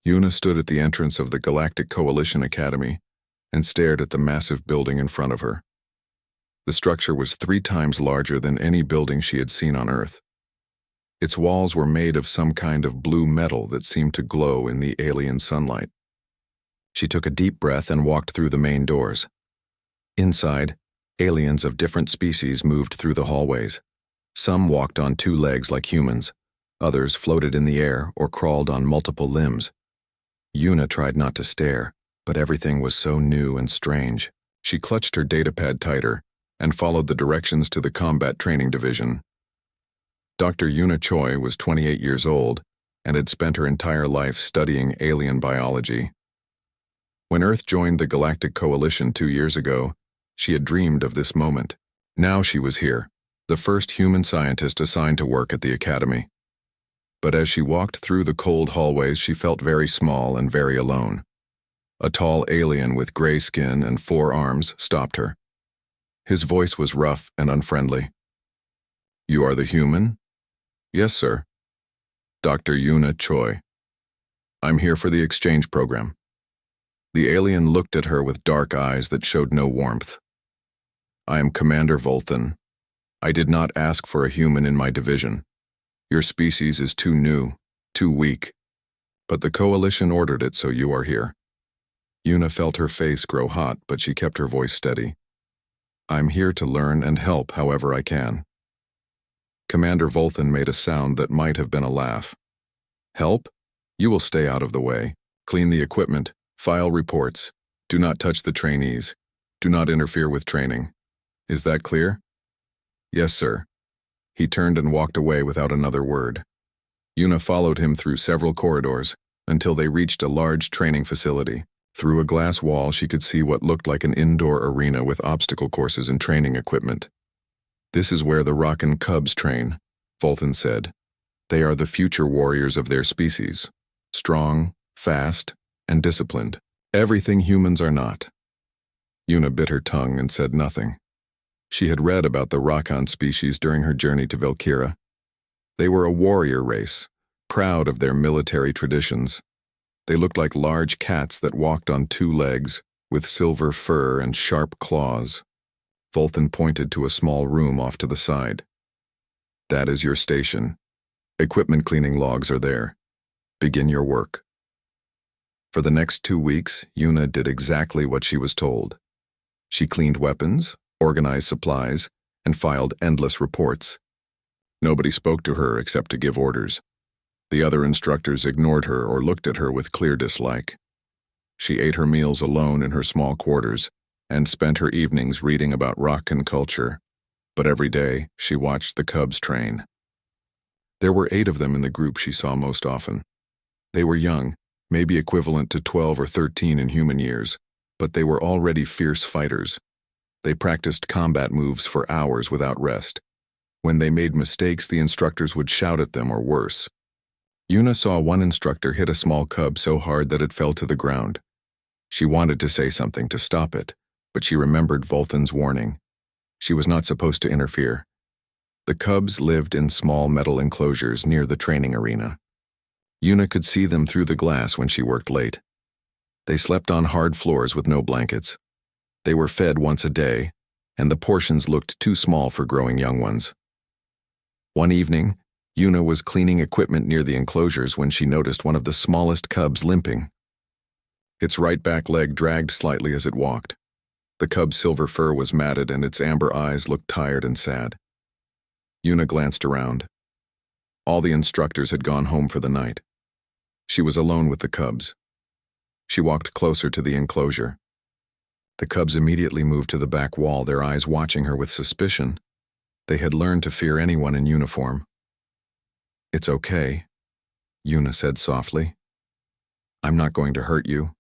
Yuna stood at the entrance of the Galactic Coalition Academy and stared at the massive building in front of her. The structure was 3 times larger than any building she had seen on Earth. Its walls were made of some kind of blue metal that seemed to glow in the alien sunlight. She took a deep breath and walked through the main doors. Inside, aliens of different species moved through the hallways. Some walked on 2 legs like humans. Others floated in the air or crawled on multiple limbs. Yuna tried not to stare, but everything was so new and strange. She clutched her datapad tighter and followed the directions to the Combat Training Division. Dr. Yuna Choi was 28 years old and had spent her entire life studying alien biology. When Earth joined the Galactic Coalition 2 years ago, she had dreamed of this moment. Now she was here, the first human scientist assigned to work at the Academy. But as she walked through the cold hallways, she felt very small and very alone. A tall alien with gray skin and 4 arms stopped her. His voice was rough and unfriendly. "You are the human?" "Yes, sir." "Dr. Yuna Choi. I'm here for the exchange program." The alien looked at her with dark eyes that showed no warmth. "I am Commander Volthan. I did not ask for a human in my division. Your species is too new, too weak. But the Coalition ordered it, so you are here." Yuna felt her face grow hot, but she kept her voice steady. "I'm here to learn and help however I can." Commander Volthan made a sound that might have been a laugh. "Help? You will stay out of the way. Clean the equipment, file reports. Do not touch the trainees. Do not interfere with training. Is that clear?" "Yes, sir." He turned and walked away without another word. Yuna followed him through several corridors until they reached a large training facility. Through a glass wall, she could see what looked like an indoor arena with obstacle courses and training equipment. "This is where the Rockin' Cubs train," Volthan said. "They are the future warriors of their species. Strong, fast, and disciplined. Everything humans are not." Yuna bit her tongue and said nothing. She had read about the Rockin species during her journey to Valkyra. They were a warrior race, proud of their military traditions. They looked like large cats that walked on 2 legs, with silver fur and sharp claws. Volthan pointed to a small room off to the side. "That is your station. Equipment cleaning logs are there. Begin your work." For the next 2 weeks, Yuna did exactly what she was told. She cleaned weapons, organized supplies, and filed endless reports. Nobody spoke to her except to give orders. The other instructors ignored her or looked at her with clear dislike. She ate her meals alone in her small quarters and spent her evenings reading about Rockin culture. But every day, she watched the Cubs train. There were 8 of them in the group she saw most often. They were young, maybe equivalent to 12 or 13 in human years, but they were already fierce fighters. They practiced combat moves for hours without rest. When they made mistakes, the instructors would shout at them or worse. Yuna saw one instructor hit a small cub so hard that it fell to the ground. She wanted to say something to stop it, but she remembered Volthan's warning. She was not supposed to interfere. The cubs lived in small metal enclosures near the training arena. Yuna could see them through the glass when she worked late. They slept on hard floors with no blankets. They were fed once a day, and the portions looked too small for growing young ones. One evening, Yuna was cleaning equipment near the enclosures when she noticed one of the smallest cubs limping. Its right back leg dragged slightly as it walked. The cub's silver fur was matted and its amber eyes looked tired and sad. Yuna glanced around. All the instructors had gone home for the night. She was alone with the cubs. She walked closer to the enclosure. The cubs immediately moved to the back wall, their eyes watching her with suspicion. They had learned to fear anyone in uniform. "It's okay," Yuna said softly. "I'm not going to hurt you."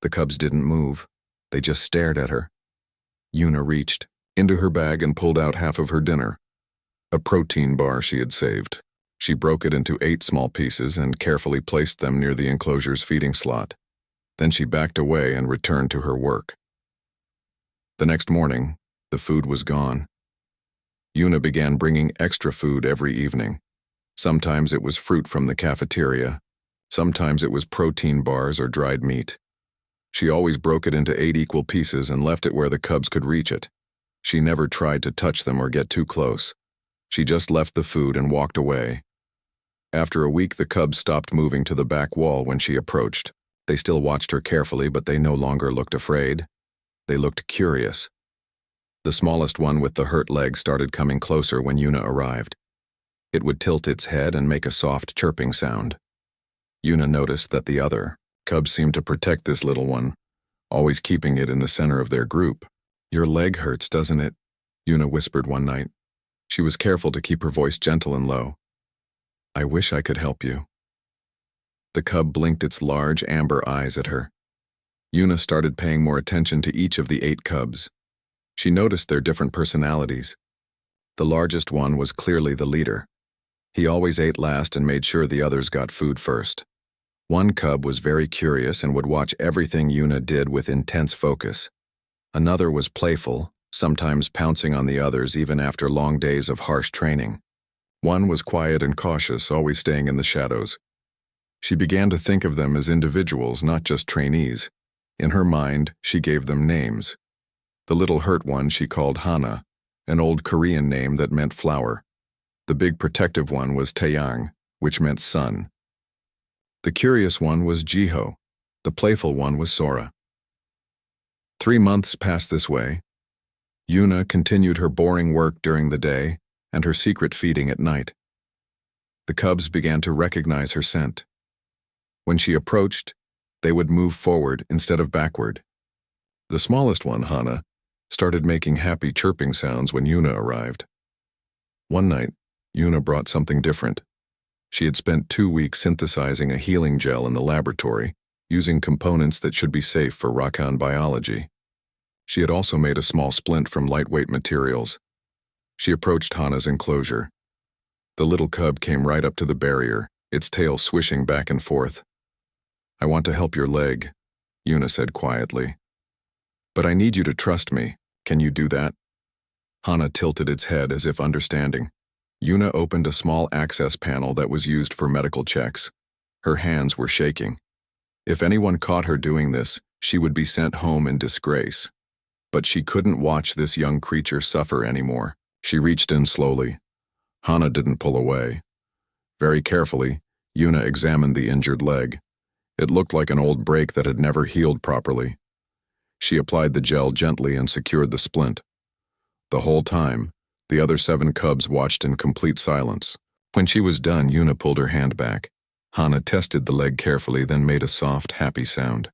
The cubs didn't move. They just stared at her. Yuna reached into her bag and pulled out half of her dinner, a protein bar she had saved. She broke it into 8 small pieces and carefully placed them near the enclosure's feeding slot. Then she backed away and returned to her work. The next morning, the food was gone. Yuna began bringing extra food every evening. Sometimes it was fruit from the cafeteria. Sometimes it was protein bars or dried meat. She always broke it into 8 equal pieces and left it where the cubs could reach it. She never tried to touch them or get too close. She just left the food and walked away. After a week, the cubs stopped moving to the back wall when she approached. They still watched her carefully, but they no longer looked afraid. They looked curious. The smallest one with the hurt leg started coming closer when Yuna arrived. It would tilt its head and make a soft chirping sound. Yuna noticed that the other cubs seemed to protect this little one, always keeping it in the center of their group. "Your leg hurts, doesn't it?" Yuna whispered one night. She was careful to keep her voice gentle and low. "I wish I could help you." The cub blinked its large amber eyes at her. Yuna started paying more attention to each of the 8 cubs. She noticed their different personalities. The largest one was clearly the leader. He always ate last and made sure the others got food first. One cub was very curious and would watch everything Yuna did with intense focus. Another was playful, sometimes pouncing on the others even after long days of harsh training. One was quiet and cautious, always staying in the shadows. She began to think of them as individuals, not just trainees. In her mind, she gave them names. The little hurt one she called Hana, an old Korean name that meant flower. The big protective one was Taeyang, which meant sun. The curious one was Jiho. The playful one was Sora. 3 months passed this way. Yuna continued her boring work during the day and her secret feeding at night. The cubs began to recognize her scent. When she approached, they would move forward instead of backward. The smallest one, Hana, started making happy chirping sounds when Yuna arrived. One night, Yuna brought something different. She had spent 2 weeks synthesizing a healing gel in the laboratory, using components that should be safe for Rakan biology. She had also made a small splint from lightweight materials. She approached Hana's enclosure. The little cub came right up to the barrier, its tail swishing back and forth. "I want to help your leg," Yuna said quietly. "But I need you to trust me. Can you do that?" Hana tilted its head as if understanding. Yuna opened a small access panel that was used for medical checks. Her hands were shaking. If anyone caught her doing this, she would be sent home in disgrace. But she couldn't watch this young creature suffer anymore. She reached in slowly. Hana didn't pull away. Very carefully, Yuna examined the injured leg. It looked like an old break that had never healed properly. She applied the gel gently and secured the splint. The whole time, the other 7 cubs watched in complete silence. When she was done, Yuna pulled her hand back. Hana tested the leg carefully, then made a soft, happy sound.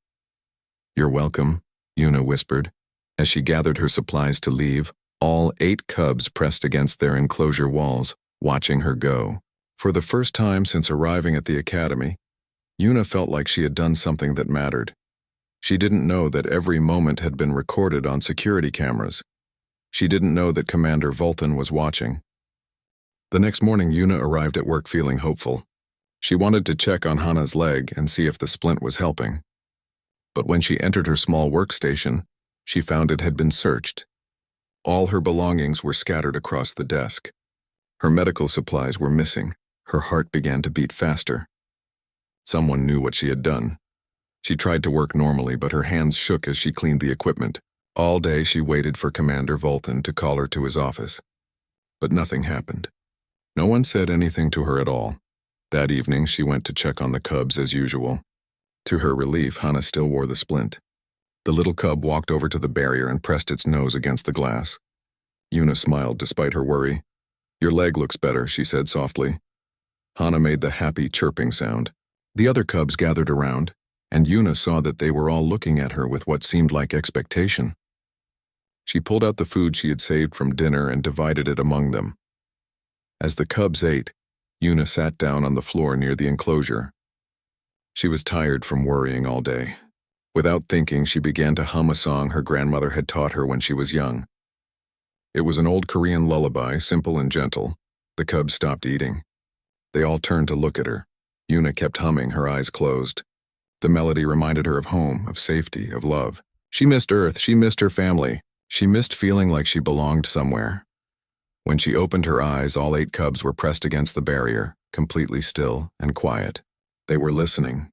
"You're welcome," Yuna whispered. As she gathered her supplies to leave, all 8 cubs pressed against their enclosure walls, watching her go. For the first time since arriving at the academy, Yuna felt like she had done something that mattered. She didn't know that every moment had been recorded on security cameras. She didn't know that Commander Vultan was watching. The next morning, Yuna arrived at work feeling hopeful. She wanted to check on Hana's leg and see if the splint was helping. But when she entered her small workstation, she found it had been searched. All her belongings were scattered across the desk. Her medical supplies were missing. Her heart began to beat faster. Someone knew what she had done. She tried to work normally, but her hands shook as she cleaned the equipment. All day she waited for Commander Vultan to call her to his office. But nothing happened. No one said anything to her at all. That evening she went to check on the cubs as usual. To her relief, Hana still wore the splint. The little cub walked over to the barrier and pressed its nose against the glass. Yuna smiled despite her worry. "Your leg looks better," she said softly. Hana made the happy chirping sound. The other cubs gathered around, and Yuna saw that they were all looking at her with what seemed like expectation. She pulled out the food she had saved from dinner and divided it among them. As the cubs ate, Yuna sat down on the floor near the enclosure. She was tired from worrying all day. Without thinking, she began to hum a song her grandmother had taught her when she was young. It was an old Korean lullaby, simple and gentle. The cubs stopped eating. They all turned to look at her. Yuna kept humming, her eyes closed. The melody reminded her of home, of safety, of love. She missed Earth, she missed her family. She missed feeling like she belonged somewhere. When she opened her eyes, all 8 cubs were pressed against the barrier, completely still and quiet. They were listening.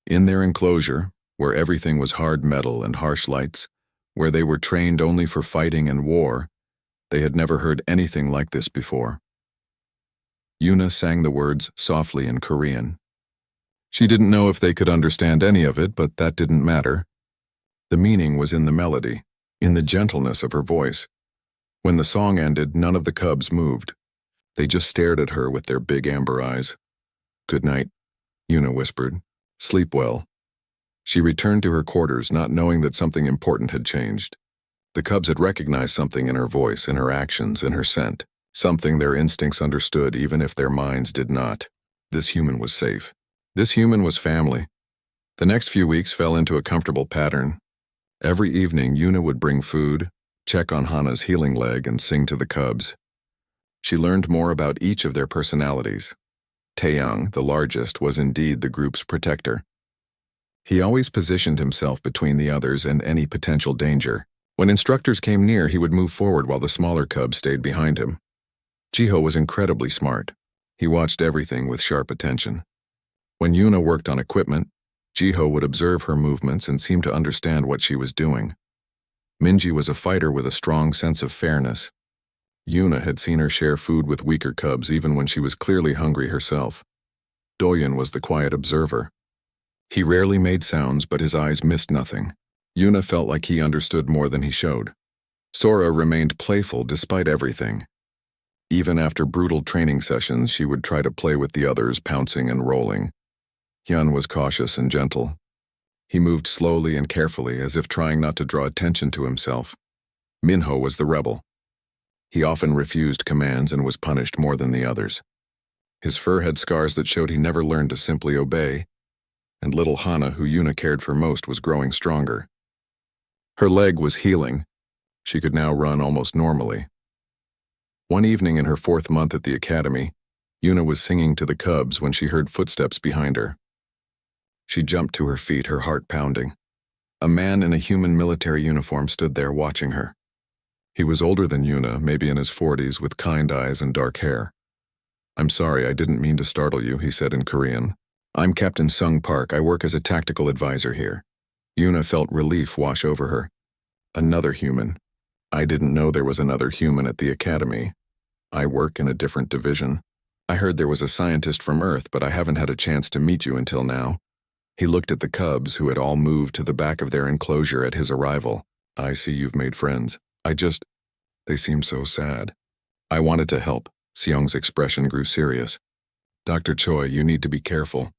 In their enclosure, where everything was hard metal and harsh lights, where they were trained only for fighting and war, they had never heard anything like this before. Yuna sang the words softly in Korean. She didn't know if they could understand any of it, but that didn't matter. The meaning was in the melody, in the gentleness of her voice. When the song ended, none of the cubs moved. They just stared at her with their big amber eyes. "Good night," Yuna whispered. "Sleep well." She returned to her quarters, not knowing that something important had changed. The cubs had recognized something in her voice, in her actions, in her scent, something their instincts understood even if their minds did not. This human was safe. This human was family. The next few weeks fell into a comfortable pattern. Every evening, Yuna would bring food, check on Hana's healing leg, and sing to the cubs. She learned more about each of their personalities. Taeyang, the largest, was indeed the group's protector. He always positioned himself between the others and any potential danger. When instructors came near, he would move forward while the smaller cubs stayed behind him. Jiho was incredibly smart. He watched everything with sharp attention. When Yuna worked on equipment, Jiho would observe her movements and seem to understand what she was doing. Minji was a fighter with a strong sense of fairness. Yuna had seen her share food with weaker cubs even when she was clearly hungry herself. Doyen was the quiet observer. He rarely made sounds, but his eyes missed nothing. Yuna felt like he understood more than he showed. Sora remained playful despite everything. Even after brutal training sessions, she would try to play with the others, pouncing and rolling. Hyun was cautious and gentle. He moved slowly and carefully, as if trying not to draw attention to himself. Minho was the rebel. He often refused commands and was punished more than the others. His fur had scars that showed he never learned to simply obey, and little Hana, who Yuna cared for most, was growing stronger. Her leg was healing. She could now run almost normally. One evening in her 4th month at the academy, Yuna was singing to the cubs when she heard footsteps behind her. She jumped to her feet, her heart pounding. A man in a human military uniform stood there watching her. He was older than Yuna, maybe in his 40s, with kind eyes and dark hair. "I'm sorry, I didn't mean to startle you," he said in Korean. "I'm Captain Sung Park. I work as a tactical advisor here." Yuna felt relief wash over her. Another human. "I didn't know there was another human at the academy. I work in a different division. I heard there was a scientist from Earth, but I haven't had a chance to meet you until now." He looked at the cubs, who had all moved to the back of their enclosure at his arrival. "I see you've made friends. They seemed so sad." "I wanted to help." Seong's expression grew serious. "Dr. Choi, you need to be careful.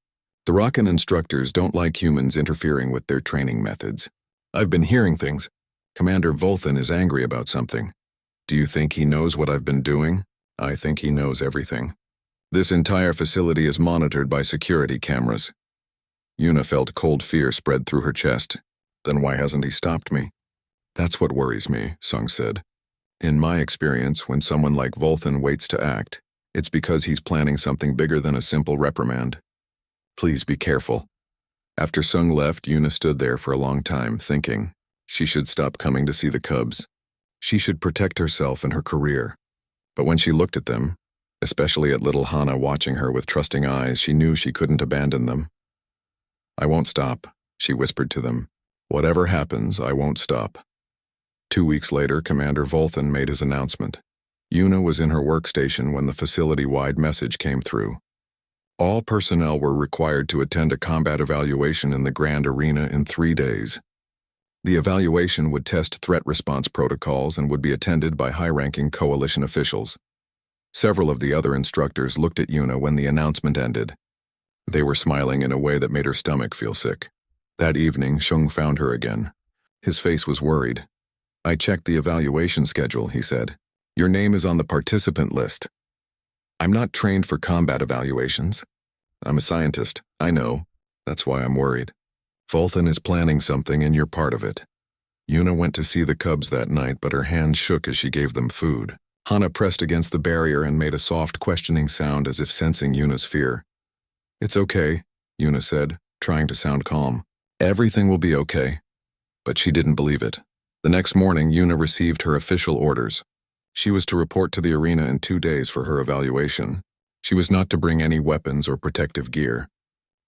The Rakan instructors don't like humans interfering with their training methods. I've been hearing things. Commander Volthan is angry about something. Do you think he knows what I've been doing? I think he knows everything. This entire facility is monitored by security cameras." Yuna felt cold fear spread through her chest. "Then why hasn't he stopped me?" "That's what worries me," Sung said. "In my experience, when someone like Volthan waits to act, it's because he's planning something bigger than a simple reprimand. Please be careful." After Sung left, Yuna stood there for a long time, thinking. She should stop coming to see the cubs. She should protect herself and her career. But when she looked at them, especially at little Hana watching her with trusting eyes, she knew she couldn't abandon them. "I won't stop," she whispered to them. "Whatever happens, I won't stop." 2 weeks later, Commander Volthan made his announcement. Yuna was in her workstation when the facility-wide message came through. All personnel were required to attend a combat evaluation in the Grand Arena in 3 days. The evaluation would test threat response protocols and would be attended by high-ranking coalition officials. Several of the other instructors looked at Yuna when the announcement ended. They were smiling in a way that made her stomach feel sick. That evening, Shung found her again. His face was worried. "I checked the evaluation schedule," he said. "Your name is on the participant list." "I'm not trained for combat evaluations. I'm a scientist, I know. That's why I'm worried. Volthan is planning something and you're part of it." Yuna went to see the cubs that night, but her hands shook as she gave them food. Hana pressed against the barrier and made a soft, questioning sound as if sensing Yuna's fear. "It's okay," Yuna said, trying to sound calm. "Everything will be okay." But she didn't believe it. The next morning, Yuna received her official orders. She was to report to the arena in 2 days for her evaluation. She was not to bring any weapons or protective gear.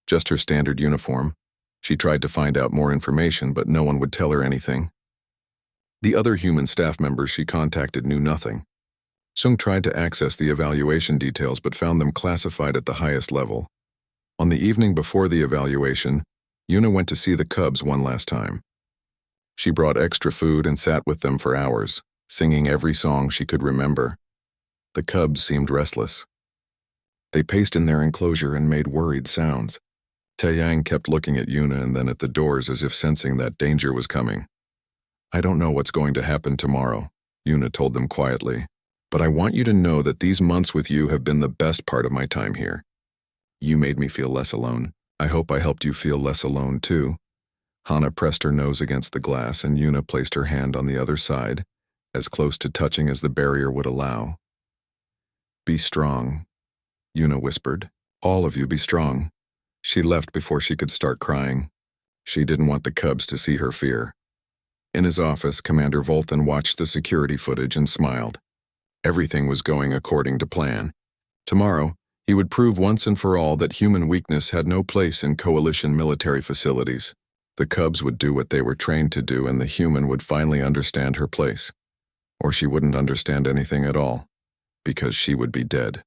Just her standard uniform. She tried to find out more information, but no one would tell her anything. The other human staff members she contacted knew nothing. Sung tried to access the evaluation details but found them classified at the highest level. On the evening before the evaluation, Yuna went to see the cubs one last time. She brought extra food and sat with them for hours, singing every song she could remember. The cubs seemed restless. They paced in their enclosure and made worried sounds. Taeyang kept looking at Yuna and then at the doors as if sensing that danger was coming. "I don't know what's going to happen tomorrow," Yuna told them quietly, "but I want you to know that these months with you have been the best part of my time here. You made me feel less alone. I hope I helped you feel less alone too." Hana pressed her nose against the glass and Yuna placed her hand on the other side, as close to touching as the barrier would allow. "Be strong," Yuna whispered. "All of you be strong." She left before she could start crying. She didn't want the cubs to see her fear. In his office, Commander Volton watched the security footage and smiled. Everything was going according to plan. Tomorrow, he would prove once and for all that human weakness had no place in coalition military facilities. The cubs would do what they were trained to do and the human would finally understand her place. Or she wouldn't understand anything at all, because she would be dead.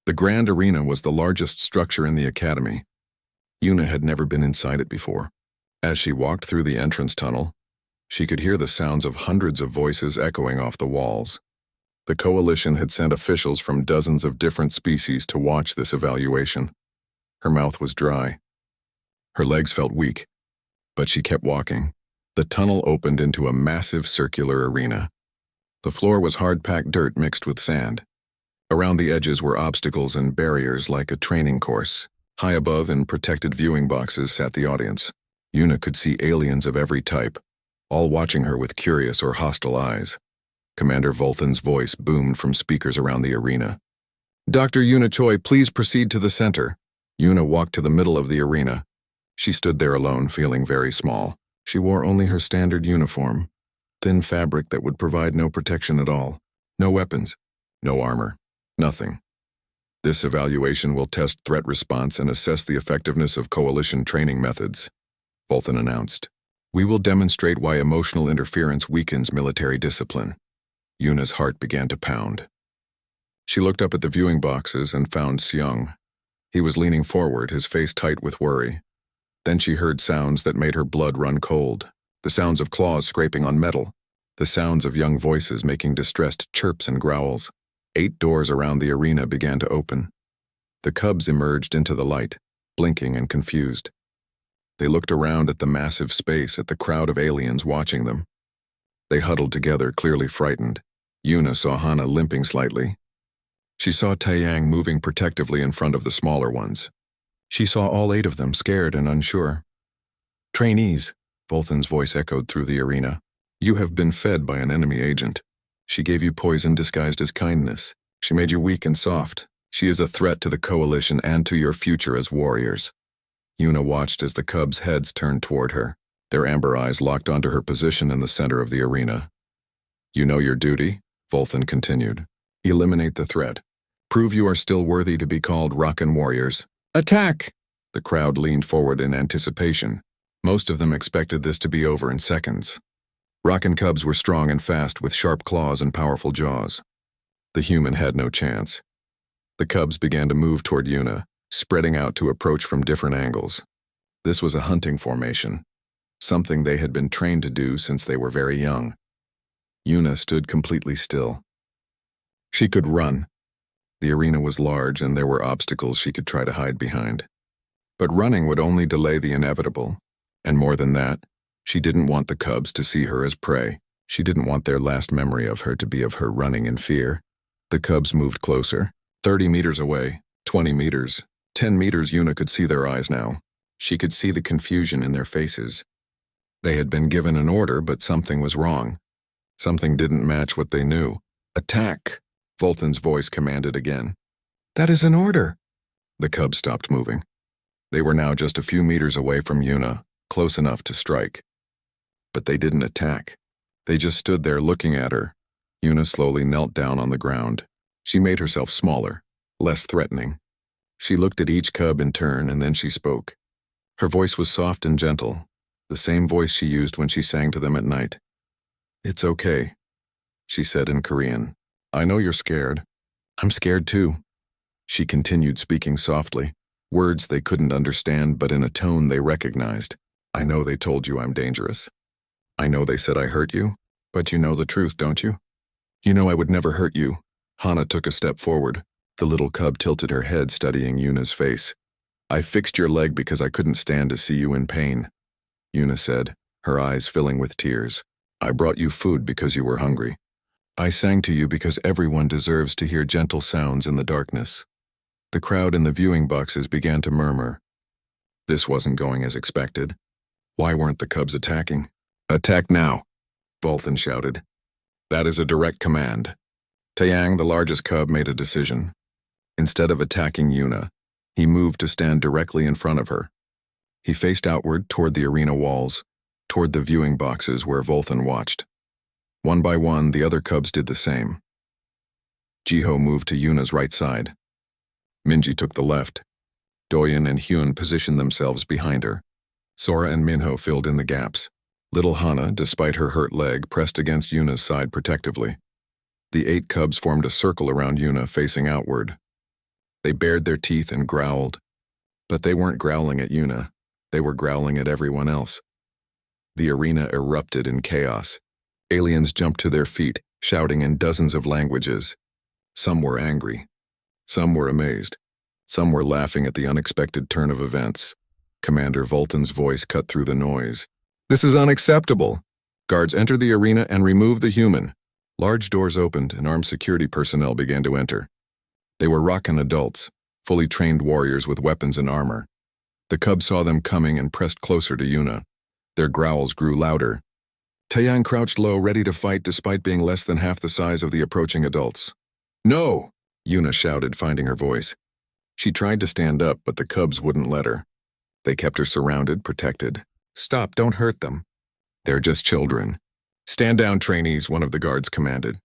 The Grand Arena was the largest structure in the academy. Yuna had never been inside it before. As she walked through the entrance tunnel, she could hear the sounds of hundreds of voices echoing off the walls. The coalition had sent officials from dozens of different species to watch this evaluation. Her mouth was dry. Her legs felt weak, but she kept walking. The tunnel opened into a massive circular arena. The floor was hard-packed dirt mixed with sand. Around the edges were obstacles and barriers like a training course. High above, in protected viewing boxes, sat the audience. Yuna could see aliens of every type, all watching her with curious or hostile eyes. Commander Volton's voice boomed from speakers around the arena. "Dr. Yuna Choi, please proceed to the center." Yuna walked to the middle of the arena. She stood there alone, feeling very small. She wore only her standard uniform, thin fabric that would provide no protection at all. No weapons, no armor, nothing. "This evaluation will test threat response and assess the effectiveness of coalition training methods," Volton announced. "We will demonstrate why emotional interference weakens military discipline." Yuna's heart began to pound. She looked up at the viewing boxes and found Seung. He was leaning forward, his face tight with worry. Then she heard sounds that made her blood run cold. The sounds of claws scraping on metal. The sounds of young voices making distressed chirps and growls. 8 doors around the arena began to open. The cubs emerged into the light, blinking and confused. They looked around at the massive space, at the crowd of aliens watching them. They huddled together, clearly frightened. Yuna saw Hana limping slightly. She saw Taeyang moving protectively in front of the smaller ones. She saw all 8 of them, scared and unsure. "Trainees," Volton's voice echoed through the arena. "You have been fed by an enemy agent. She gave you poison disguised as kindness. She made you weak and soft. She is a threat to the coalition and to your future as warriors." Yuna watched as the cubs' heads turned toward her. Their amber eyes locked onto her position in the center of the arena. "You know your duty," Volton continued. "Eliminate the threat. Prove you are still worthy to be called Rockin' Warriors. Attack!" The crowd leaned forward in anticipation. Most of them expected this to be over in seconds. Rockin' cubs were strong and fast with sharp claws and powerful jaws. The human had no chance. The cubs began to move toward Yuna, spreading out to approach from different angles. This was a hunting formation, something they had been trained to do since they were very young. Yuna stood completely still. She could run. The arena was large and there were obstacles she could try to hide behind. But running would only delay the inevitable, and more than that, she didn't want the cubs to see her as prey. She didn't want their last memory of her to be of her running in fear. The cubs moved closer, 30 meters away, 20 meters, 10 meters. Yuna could see their eyes now. She could see the confusion in their faces. They had been given an order, but something was wrong. Something didn't match what they knew. "Attack!" Volton's voice commanded again. "That is an order." The cubs stopped moving. They were now just a few meters away from Yuna, close enough to strike. But they didn't attack. They just stood there looking at her. Yuna slowly knelt down on the ground. She made herself smaller, less threatening. She looked at each cub in turn and then she spoke. Her voice was soft and gentle, the same voice she used when she sang to them at night. "It's okay," she said in Korean. "I know you're scared. I'm scared too." She continued speaking softly, words they couldn't understand but in a tone they recognized. "I know they told you I'm dangerous. I know they said I hurt you, but you know the truth, don't you? You know I would never hurt you." Hana took a step forward. The little cub tilted her head, studying Yuna's face. "I fixed your leg because I couldn't stand to see you in pain," Yuna said, her eyes filling with tears. "I brought you food because you were hungry. I sang to you because everyone deserves to hear gentle sounds in the darkness." The crowd in the viewing boxes began to murmur. This wasn't going as expected. Why weren't the cubs attacking? "Attack now," Voltan shouted. "That is a direct command." Taeyang, the largest cub, made a decision. Instead of attacking Yuna, he moved to stand directly in front of her. He faced outward toward the arena walls, toward the viewing boxes where Voltan watched. One by one, the other cubs did the same. Jiho moved to Yuna's right side. Minji took the left. Doyen and Hyun positioned themselves behind her. Sora and Minho filled in the gaps. Little Hana, despite her hurt leg, pressed against Yuna's side protectively. The 8 cubs formed a circle around Yuna, facing outward. They bared their teeth and growled. But they weren't growling at Yuna. They were growling at everyone else. The arena erupted in chaos. Aliens jumped to their feet, shouting in dozens of languages. Some were angry. Some were amazed. Some were laughing at the unexpected turn of events. Commander Voltan's voice cut through the noise. "This is unacceptable. Guards, enter the arena and remove the human." Large doors opened and armed security personnel began to enter. They were Rakan adults, fully trained warriors with weapons and armor. The cubs saw them coming and pressed closer to Yuna. Their growls grew louder. Taeyang crouched low, ready to fight despite being less than half the size of the approaching adults. "No!" Yuna shouted, finding her voice. She tried to stand up, but the cubs wouldn't let her. They kept her surrounded, protected. "Stop, don't hurt them. They're just children." "Stand down, trainees," one of the guards commanded.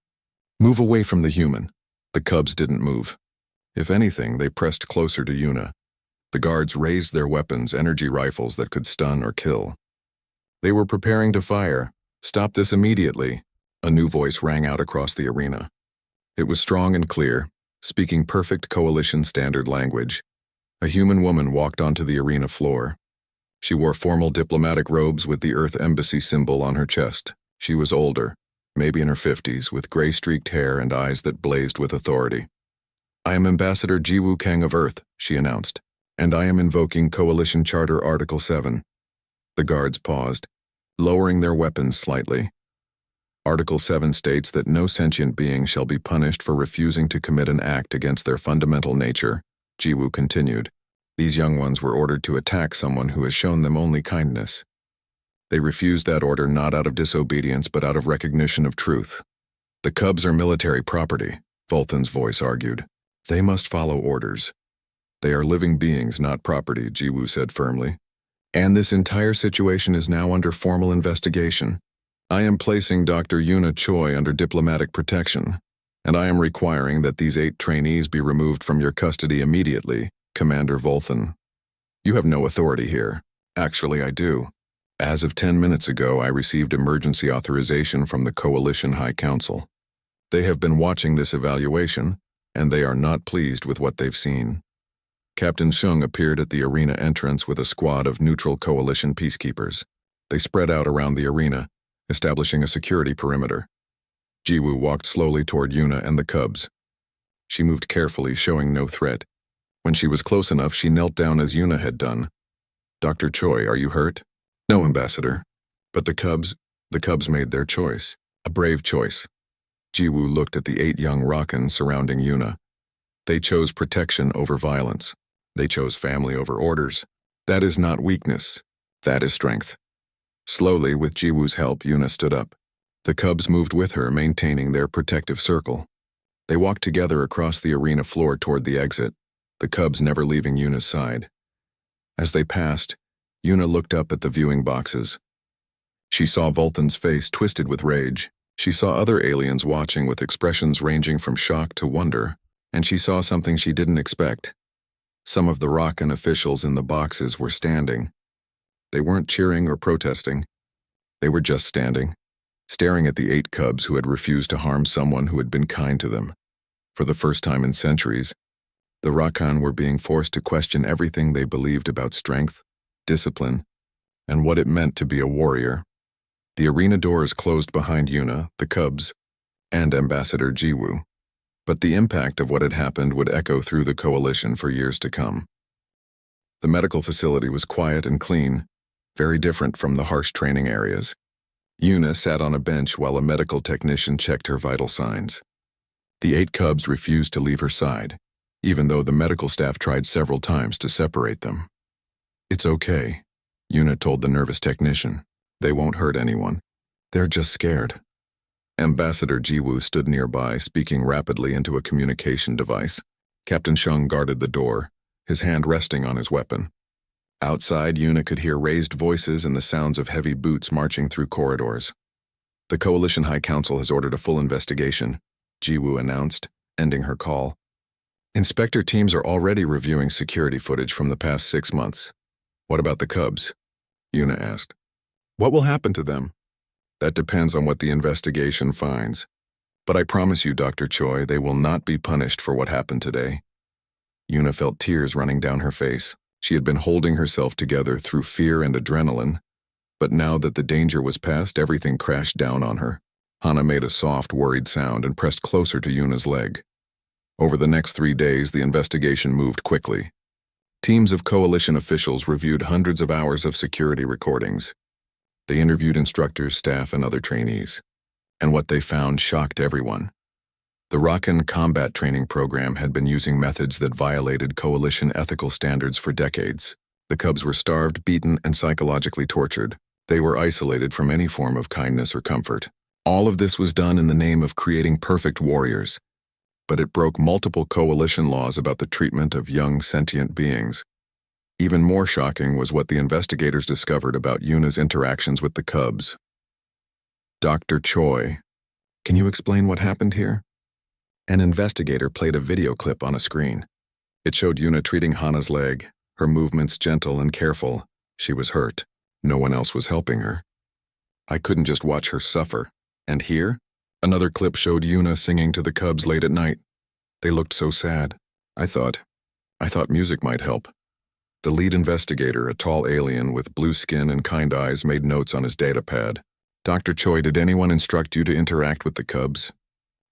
"Move away from the human." The cubs didn't move. If anything, they pressed closer to Yuna. The guards raised their weapons, energy rifles that could stun or kill. They were preparing to fire. "Stop this immediately," a new voice rang out across the arena. It was strong and clear, speaking perfect coalition standard language. A human woman walked onto the arena floor. She wore formal diplomatic robes with the Earth Embassy symbol on her chest. She was older, maybe in her 50s, with gray-streaked hair and eyes that blazed with authority. "I am Ambassador Jiwoo Kang of Earth," she announced, "and I am invoking Coalition Charter Article 7. The guards paused, lowering their weapons slightly. Article 7 states that no sentient being shall be punished for refusing to commit an act against their fundamental nature, Jiwoo continued. These young ones were ordered to attack someone who has shown them only kindness. They refused that order not out of disobedience but out of recognition of truth. "The cubs are military property," Voltan's voice argued. "They must follow orders. They are living beings, not property," Jiwoo said firmly. "And this entire situation is now under formal investigation. I am placing Dr. Yuna Choi under diplomatic protection, and I am requiring that these 8 trainees be removed from your custody immediately, Commander Voltan. You have no authority here." "Actually, I do. As of 10 minutes ago, I received emergency authorization from the Coalition High Council. They have been watching this evaluation, and they are not pleased with what they've seen." Captain Shung appeared at the arena entrance with a squad of neutral coalition peacekeepers. They spread out around the arena, establishing a security perimeter. Jiwoo walked slowly toward Yuna and the cubs. She moved carefully, showing no threat. When she was close enough, she knelt down as Yuna had done. "Dr. Choi, are you hurt?" "No, Ambassador." "But the cubs made their choice. A brave choice." Jiwoo looked at the 8 young Rakans surrounding Yuna. They chose protection over violence. They chose family over orders. That is not weakness. That is strength. Slowly, with Jiwoo's help, Yuna stood up. The cubs moved with her, maintaining their protective circle. They walked together across the arena floor toward the exit, the cubs never leaving Yuna's side. As they passed, Yuna looked up at the viewing boxes. She saw Voltan's face twisted with rage. She saw other aliens watching with expressions ranging from shock to wonder, and she saw something she didn't expect. Some of the Rockan officials in the boxes were standing. They weren't cheering or protesting. They were just standing, staring at the 8 cubs who had refused to harm someone who had been kind to them. For the first time in centuries, the Rockan were being forced to question everything they believed about strength, discipline, and what it meant to be a warrior. The arena doors closed behind Yuna, the cubs, and Ambassador Jiwoo. But the impact of what had happened would echo through the coalition for years to come. The medical facility was quiet and clean, very different from the harsh training areas. Yuna sat on a bench while a medical technician checked her vital signs. The 8 cubs refused to leave her side, even though the medical staff tried several times to separate them. "It's okay," Yuna told the nervous technician. "They won't hurt anyone. They're just scared." Ambassador Jiwoo stood nearby, speaking rapidly into a communication device. Captain Shung guarded the door, his hand resting on his weapon. Outside, Yuna could hear raised voices and the sounds of heavy boots marching through corridors. "The Coalition High Council has ordered a full investigation," Jiwoo announced, ending her call. "Inspector teams are already reviewing security footage from the past 6 months. What about the cubs?" Yuna asked. "What will happen to them?" "That depends on what the investigation finds. But I promise you, Dr. Choi, they will not be punished for what happened today." Yuna felt tears running down her face. She had been holding herself together through fear and adrenaline, but now that the danger was past, everything crashed down on her. Hana made a soft, worried sound and pressed closer to Yuna's leg. Over the next 3 days, the investigation moved quickly. Teams of coalition officials reviewed hundreds of hours of security recordings. They interviewed instructors, staff, and other trainees. And what they found shocked everyone. The Rockan combat training program had been using methods that violated coalition ethical standards for decades. The cubs were starved, beaten, and psychologically tortured. They were isolated from any form of kindness or comfort. All of this was done in the name of creating perfect warriors. But it broke multiple coalition laws about the treatment of young sentient beings. Even more shocking was what the investigators discovered about Yuna's interactions with the cubs. "Dr. Choi, can you explain what happened here?" An investigator played a video clip on a screen. It showed Yuna treating Hana's leg, her movements gentle and careful. She was hurt. No one else was helping her. "I couldn't just watch her suffer." And here, another clip showed Yuna singing to the cubs late at night. They looked so sad. I thought music might help. The lead investigator, a tall alien with blue skin and kind eyes, made notes on his data pad. "Dr. Choi, did anyone instruct you to interact with the cubs?"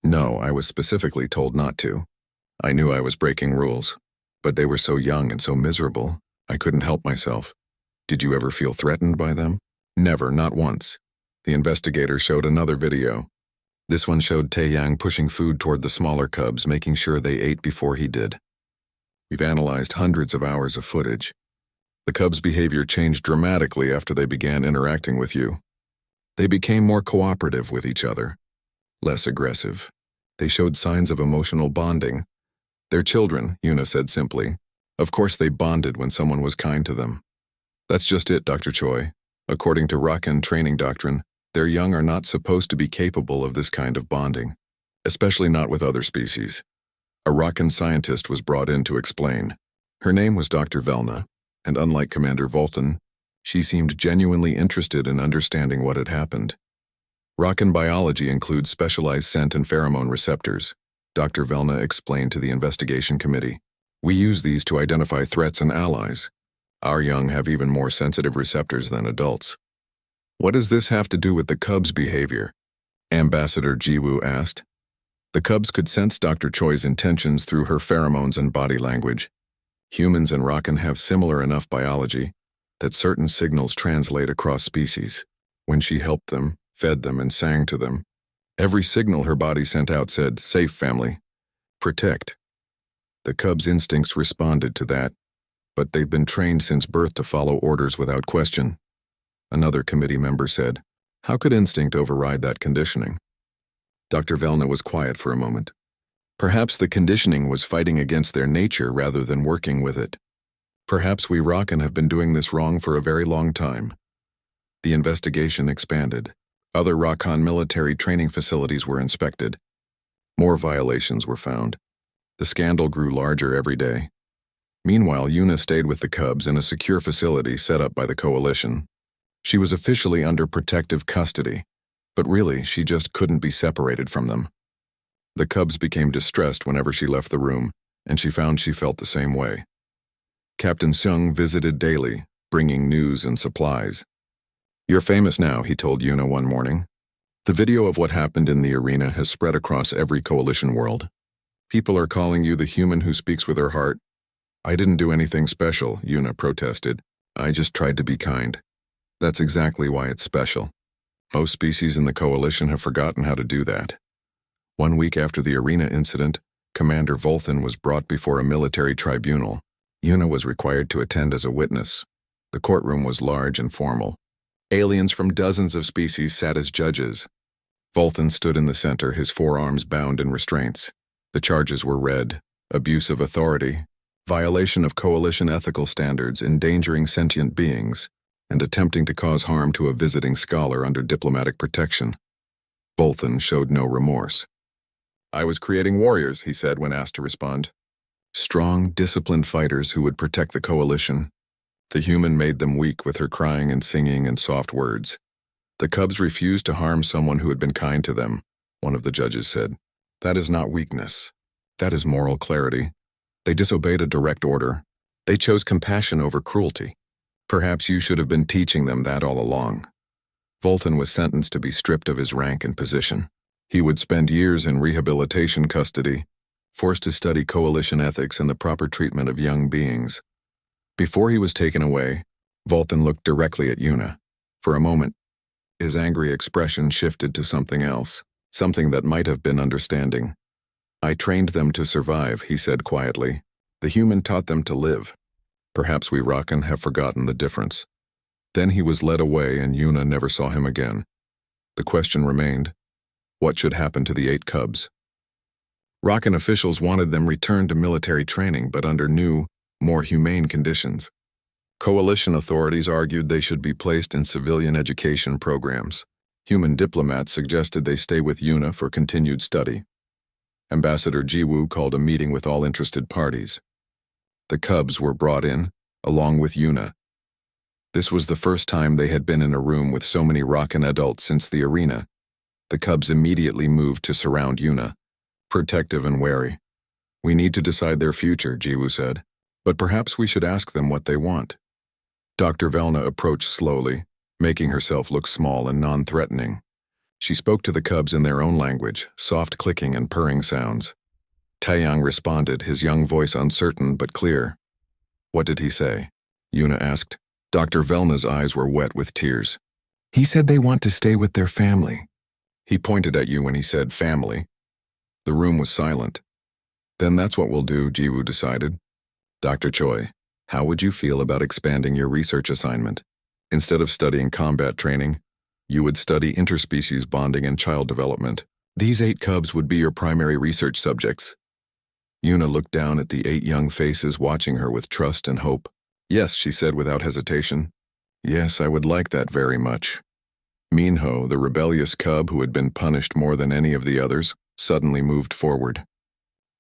"No, I was specifically told not to. I knew I was breaking rules, but they were so young and so miserable, I couldn't help myself." "Did you ever feel threatened by them?" "Never, not once." The investigator showed another video. This one showed Taeyang pushing food toward the smaller cubs, making sure they ate before he did. "We've analyzed hundreds of hours of footage. The cubs' behavior changed dramatically after they began interacting with you. They became more cooperative with each other, less aggressive. They showed signs of emotional bonding. They're children," Yuna said simply. "Of course they bonded when someone was kind to them." "That's just it, Dr. Choi. According to Rockan training doctrine, their young are not supposed to be capable of this kind of bonding, especially not with other species." A Rockan scientist was brought in to explain. Her name was Dr. Velna, and unlike Commander Volton, she seemed genuinely interested in understanding what had happened. Rockan biology includes specialized scent and pheromone receptors, Dr. Velna explained to the investigation committee. "We use these to identify threats and allies. Our young have even more sensitive receptors than adults." "What does this have to do with the cubs' behavior?" Ambassador Jiwoo asked. The cubs could sense Dr. Choi's intentions through her pheromones and body language. Humans and Rockan have similar enough biology that certain signals translate across species. When she helped them, fed them, and sang to them, every signal her body sent out said, "Safe, family. Protect." The cubs' instincts responded to that, but they've been trained since birth to follow orders without question. Another committee member said, "How could instinct override that conditioning?" Dr. Velna was quiet for a moment. "Perhaps the conditioning was fighting against their nature rather than working with it. Perhaps we Rockan have been doing this wrong for a very long time." The investigation expanded. Other Rockan military training facilities were inspected. More violations were found. The scandal grew larger every day. Meanwhile, Yuna stayed with the cubs in a secure facility set up by the Coalition. She was officially under protective custody, but really, she just couldn't be separated from them. The cubs became distressed whenever she left the room, and she found she felt the same way. Captain Seung visited daily, bringing news and supplies. "You're famous now," he told Yuna one morning. "The video of what happened in the arena has spread across every Coalition world. People are calling you the human who speaks with her heart." "I didn't do anything special," Yuna protested. "I just tried to be kind." "That's exactly why it's special. Most species in the Coalition have forgotten how to do that." 1 week after the arena incident, Commander Volthan was brought before a military tribunal. Yuna was required to attend as a witness. The courtroom was large and formal. Aliens from dozens of species sat as judges. Volthan stood in the center, his forearms bound in restraints. The charges were read: abuse of authority, violation of Coalition ethical standards, endangering sentient beings, and attempting to cause harm to a visiting scholar under diplomatic protection. Volthan showed no remorse. "I was creating warriors," he said when asked to respond. Strong, disciplined fighters who would protect the Coalition. The human made them weak with her crying and singing and soft words. "The cubs refused to harm someone who had been kind to them," one of the judges said. "That is not weakness. That is moral clarity. They disobeyed a direct order. They chose compassion over cruelty. Perhaps you should have been teaching them that all along." Volthan was sentenced to be stripped of his rank and position. He would spend years in rehabilitation custody, forced to study Coalition ethics and the proper treatment of young beings. Before he was taken away, Volthan looked directly at Yuna. For a moment, his angry expression shifted to something else, something that might have been understanding. "I trained them to survive," he said quietly. "The human taught them to live. Perhaps we Rakan have forgotten the difference." Then he was led away and Yuna never saw him again. The question remained, what should happen to the 8 cubs? Rakan officials wanted them returned to military training, but under new, more humane conditions. Coalition authorities argued they should be placed in civilian education programs. Human diplomats suggested they stay with Yuna for continued study. Ambassador Jiwoo called a meeting with all interested parties. The cubs were brought in, along with Yuna. This was the first time they had been in a room with so many Rakan adults since the arena. The cubs immediately moved to surround Yuna, protective and wary. "We need to decide their future," Jiwoo said, "but perhaps we should ask them what they want." Dr. Velna approached slowly, making herself look small and non-threatening. She spoke to the cubs in their own language, soft clicking and purring sounds. Taeyang responded, his young voice uncertain but clear. "What did he say?" Yuna asked. Dr. Velna's eyes were wet with tears. "He said they want to stay with their family." "He pointed at you when he said family." The room was silent. "Then that's what we'll do," Jiwoo decided. "Dr. Choi, how would you feel about expanding your research assignment? Instead of studying combat training, you would study interspecies bonding and child development. These 8 cubs would be your primary research subjects." Yuna looked down at the 8 young faces watching her with trust and hope. "Yes," she said without hesitation. "Yes, I would like that very much." Minho, the rebellious cub who had been punished more than any of the others, suddenly moved forward.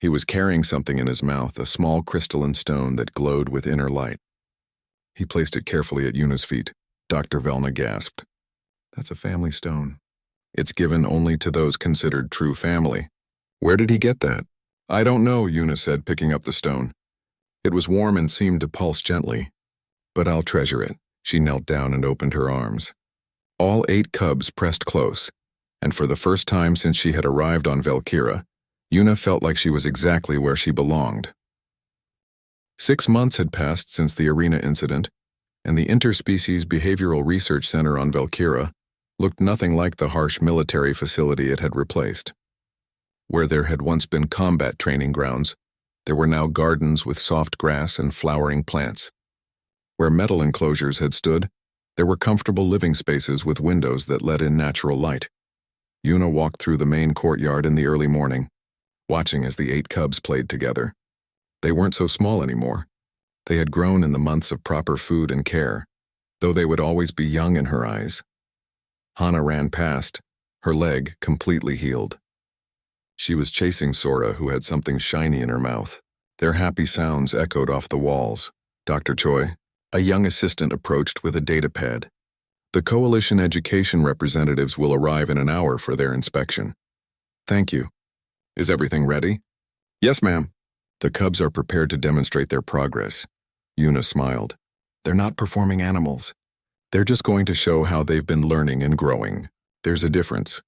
He was carrying something in his mouth, a small crystalline stone that glowed with inner light. He placed it carefully at Yuna's feet. Dr. Velna gasped. "That's a family stone. It's given only to those considered true family. Where did he get that?" "I don't know," Yuna said, picking up the stone. It was warm and seemed to pulse gently. "But I'll treasure it." She knelt down and opened her arms. All 8 cubs pressed close, and for the first time since she had arrived on Valkyra, Yuna felt like she was exactly where she belonged. 6 months had passed since the arena incident, and the Interspecies Behavioral Research Center on Valkyra looked nothing like the harsh military facility it had replaced. Where there had once been combat training grounds, there were now gardens with soft grass and flowering plants. Where metal enclosures had stood, there were comfortable living spaces with windows that let in natural light. Yuna walked through the main courtyard in the early morning, watching as the 8 cubs played together. They weren't so small anymore. They had grown in the months of proper food and care, though they would always be young in her eyes. Hana ran past, her leg completely healed. She was chasing Sora, who had something shiny in her mouth. Their happy sounds echoed off the walls. Dr. Choi, a young assistant, approached with a datapad. The Coalition education representatives will arrive in an hour for their inspection. Thank you. Is everything ready? Yes, ma'am. The cubs are prepared to demonstrate their progress. Yuna smiled. They're not performing animals. They're just going to show how they've been learning and growing. There's a difference.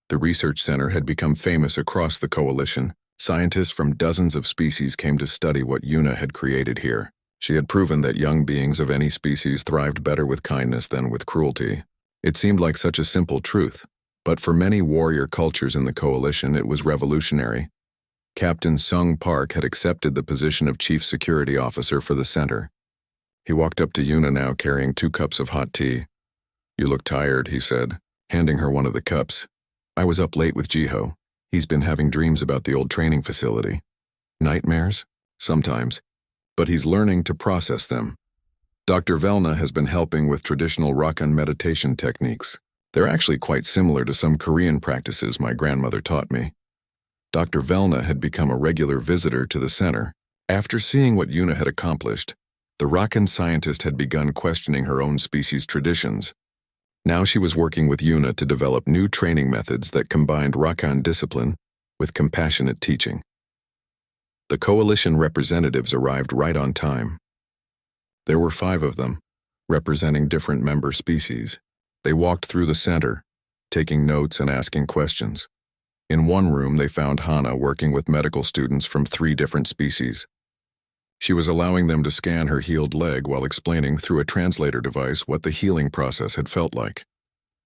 The research center had become famous across the Coalition. Scientists from dozens of species came to study what Yuna had created here. She had proven that young beings of any species thrived better with kindness than with cruelty. It seemed like such a simple truth, but for many warrior cultures in the Coalition, it was revolutionary. Captain Sung Park had accepted the position of Chief Security Officer for the center. He walked up to Yuna now carrying 2 cups of hot tea. You look tired, he said, handing her one of the cups. I was up late with Jiho. He's been having dreams about the old training facility. Nightmares? Sometimes. But he's learning to process them. Dr. Velna has been helping with traditional Rakan meditation techniques. They're actually quite similar to some Korean practices my grandmother taught me. Dr. Velna had become a regular visitor to the center. After seeing what Yuna had accomplished, the Rakan scientist had begun questioning her own species' traditions. Now she was working with Yuna to develop new training methods that combined Rakan discipline with compassionate teaching. The Coalition representatives arrived right on time. There were 5 of them, representing different member species. They walked through the center, taking notes and asking questions. In one room, they found Hana working with medical students from 3 different species. She was allowing them to scan her healed leg while explaining through a translator device what the healing process had felt like.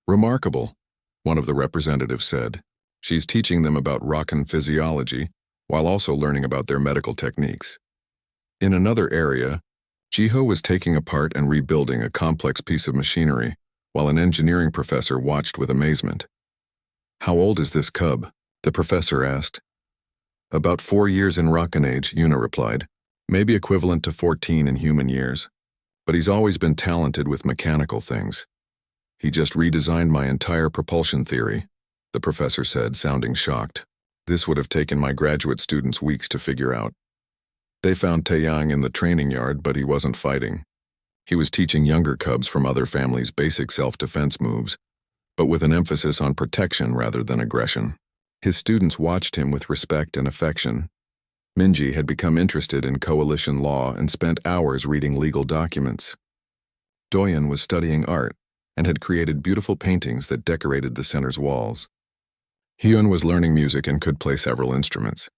Remarkable, one of the representatives said. She's teaching them about Rakan physiology while also learning about their medical techniques. In another area, Jiho was taking apart and rebuilding a complex piece of machinery while an engineering professor watched with amazement. How old is this cub? The professor asked. About 4 years in Rakan age, Yuna replied. Maybe equivalent to 14 in human years. But he's always been talented with mechanical things. He just redesigned my entire propulsion theory, the professor said, sounding shocked. This would have taken my graduate students weeks to figure out. They found Taeyang in the training yard, but he wasn't fighting. He was teaching younger cubs from other families basic self-defense moves, but with an emphasis on protection rather than aggression. His students watched him with respect and affection. Minji had become interested in coalition law and spent hours reading legal documents. Doyen was studying art and had created beautiful paintings that decorated the center's walls. Hyun was learning music and could play several instruments.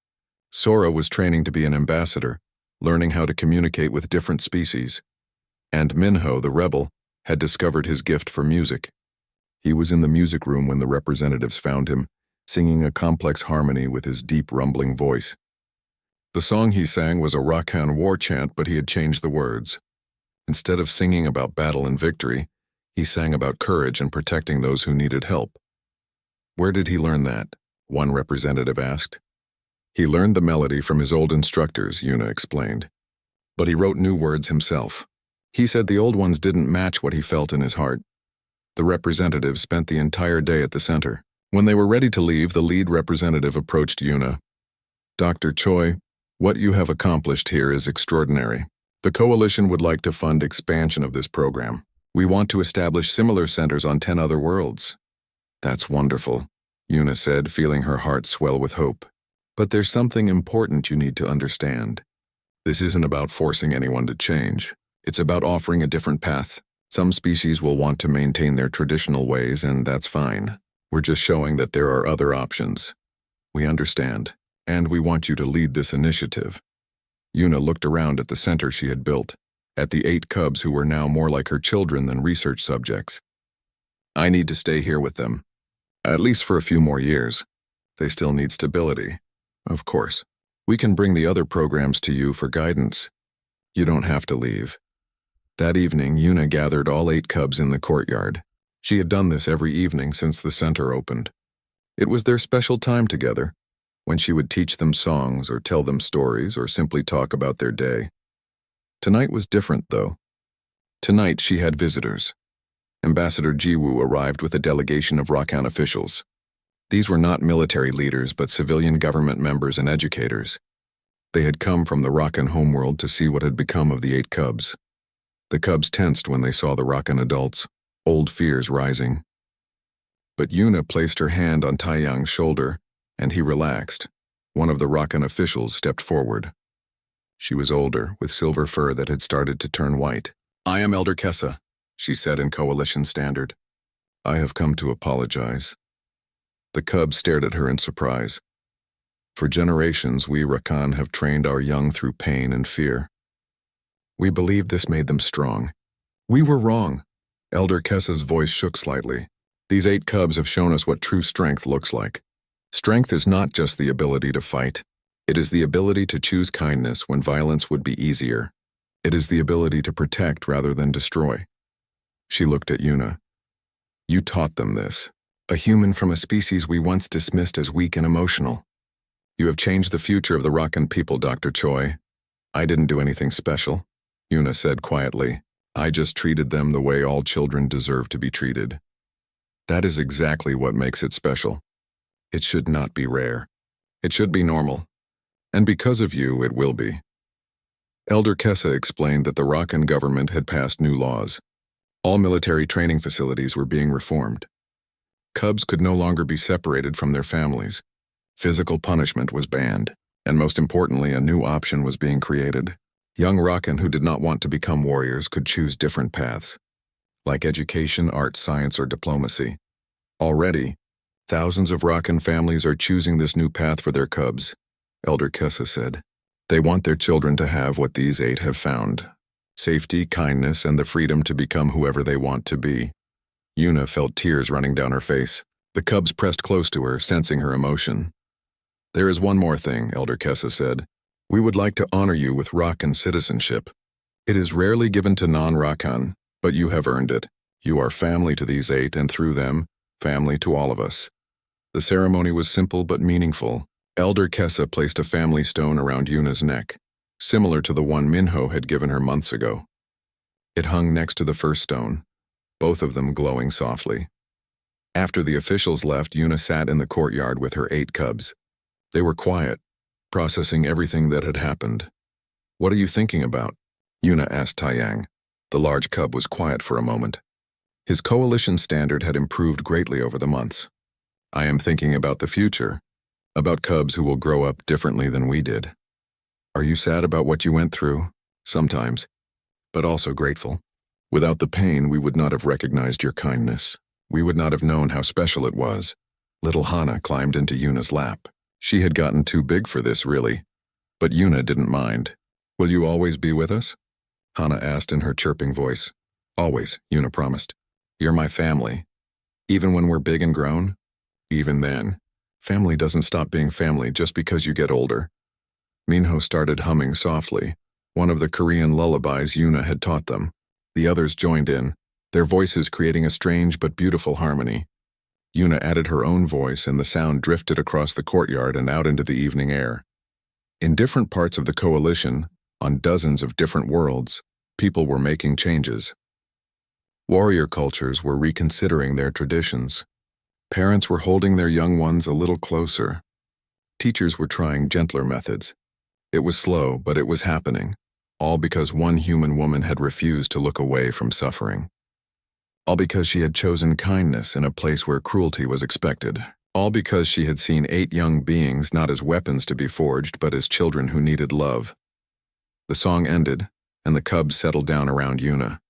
Sora was training to be an ambassador, learning how to communicate with different species. And Minho, the rebel, had discovered his gift for music. He was in the music room when the representatives found him, singing a complex harmony with his deep, rumbling voice. The song he sang was a Rakan war chant, but he had changed the words. Instead of singing about battle and victory, he sang about courage and protecting those who needed help. Where did he learn that? One representative asked. He learned the melody from his old instructors, Yuna explained. But he wrote new words himself. He said the old ones didn't match what he felt in his heart. The representatives spent the entire day at the center. When they were ready to leave, the lead representative approached Yuna. Dr. Choi, what you have accomplished here is extraordinary. The Coalition would like to fund expansion of this program. We want to establish similar centers on 10 other worlds. That's wonderful, Yuna said, feeling her heart swell with hope. But there's something important you need to understand. This isn't about forcing anyone to change. It's about offering a different path. Some species will want to maintain their traditional ways, and that's fine. We're just showing that there are other options. We understand, and we want you to lead this initiative. Yuna looked around at the center she had built, at the 8 cubs who were now more like her children than research subjects. I need to stay here with them, at least for a few more years. They still need stability. Of course, we can bring the other programs to you for guidance. You don't have to leave. That evening, Yuna gathered all 8 cubs in the courtyard. She had done this every evening since the center opened. It was their special time together, when she would teach them songs or tell them stories or simply talk about their day. Tonight was different, though. Tonight she had visitors. Ambassador Jiwoo arrived with a delegation of Rakan officials. These were not military leaders but civilian government members and educators. They had come from the Rockin' homeworld to see what had become of the 8 cubs. The cubs tensed when they saw the Rockin' adults, old fears rising. But Yuna placed her hand on Taiyang's shoulder, and he relaxed. One of the Rockin' officials stepped forward. She was older, with silver fur that had started to turn white. "I am Elder Kessa," she said in Coalition Standard. "I have come to apologize." The cubs stared at her in surprise. "For generations, we Rakan have trained our young through pain and fear. We believed this made them strong. We were wrong." Elder Kessa's voice shook slightly. "These 8 cubs have shown us what true strength looks like. Strength is not just the ability to fight. It is the ability to choose kindness when violence would be easier. It is the ability to protect rather than destroy." She looked at Yuna. "You taught them this. A human from a species we once dismissed as weak and emotional. You have changed the future of the Rockin' people, Dr. Choi. I didn't do anything special," Yuna said quietly. "I just treated them the way all children deserve to be treated. That is exactly what makes it special. It should not be rare. It should be normal. And because of you, it will be." Elder Kessa explained that the Rockin' government had passed new laws. All military training facilities were being reformed. Cubs could no longer be separated from their families. Physical punishment was banned, and most importantly, a new option was being created. Young Rockin' who did not want to become warriors could choose different paths, like education, art, science, or diplomacy. Already, thousands of Rockin' families are choosing this new path for their cubs, Elder Kessa said. They want their children to have what these 8 have found: safety, kindness, and the freedom to become whoever they want to be. Yuna felt tears running down her face. The cubs pressed close to her, sensing her emotion. "There is one more thing," Elder Kessa said. "We would like to honor you with Rockin' citizenship. It is rarely given to non-Rockin, but you have earned it. You are family to these 8, and through them, family to all of us." The ceremony was simple but meaningful. Elder Kessa placed a family stone around Yuna's neck, similar to the one Minho had given her months ago. It hung next to the first stone, both of them glowing softly. After the officials left, Yuna sat in the courtyard with her 8 cubs. They were quiet, processing everything that had happened. "What are you thinking about?" Yuna asked Taiyang. The large cub was quiet for a moment. His coalition standard had improved greatly over the months. "I am thinking about the future, about cubs who will grow up differently than we did." "Are you sad about what you went through?" "Sometimes, but also grateful. Without the pain, we would not have recognized your kindness. We would not have known how special it was." Little Hana climbed into Yuna's lap. She had gotten too big for this, really. But Yuna didn't mind. "Will you always be with us?" Hana asked in her chirping voice. "Always," Yuna promised. "You're my family. Even when we're big and grown?" "Even then. Family doesn't stop being family just because you get older." Minho started humming softly, one of the Korean lullabies Yuna had taught them. The others joined in, their voices creating a strange but beautiful harmony. Yuna added her own voice, and the sound drifted across the courtyard and out into the evening air. In different parts of the coalition, on dozens of different worlds, people were making changes. Warrior cultures were reconsidering their traditions. Parents were holding their young ones a little closer. Teachers were trying gentler methods. It was slow, but it was happening, all because one human woman had refused to look away from suffering. All because she had chosen kindness in a place where cruelty was expected. All because she had seen 8 young beings not as weapons to be forged, but as children who needed love. The song ended, and the cubs settled down around Yuna.